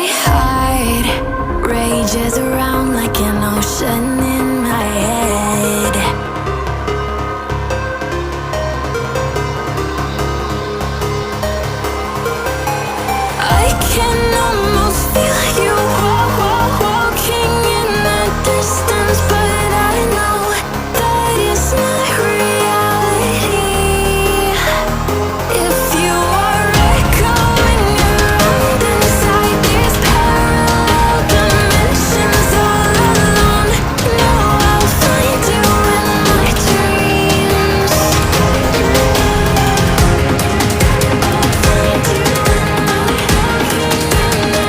heart rages around like an ocean in my head. I can almost feel you walking in the distance, but I know that it's not reality. If you are echoing around inside these parallel dimensions all alone, know I'll find you in my dreams. I'll find you in my walking in the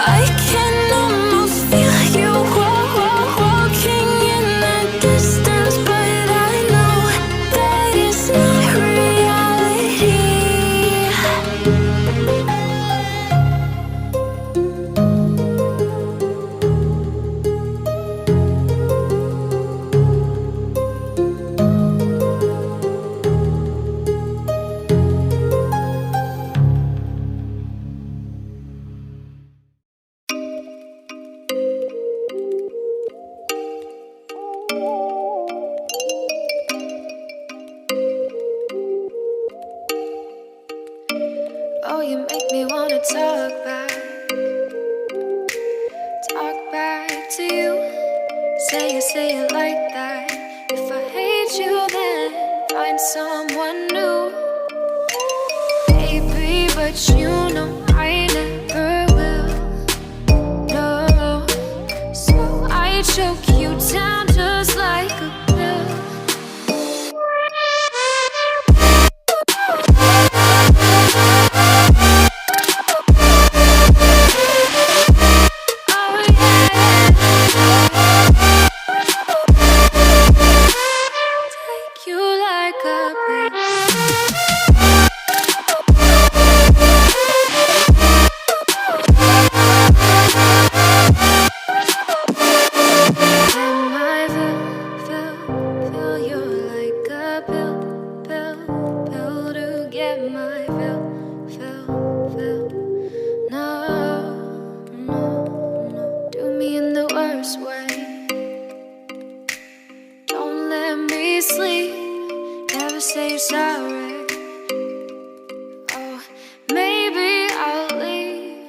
I can almost feel you walking in the distance, but I know that it's not reality. Oh, you make me wanna talk back to you. Say it like that. If I hate you, then find someone new. Baby, but you know I never will. No, so I choke you down just like a pill. Oh yeah, take you like a pill. Am I feel you like a pill to get my fill. No, do me in the worst way. Don't let me sleep, never say you're sorry. Oh, maybe I'll leave,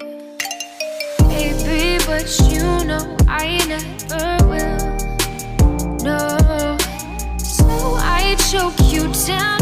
baby, but you know I never will. No, so I choke you down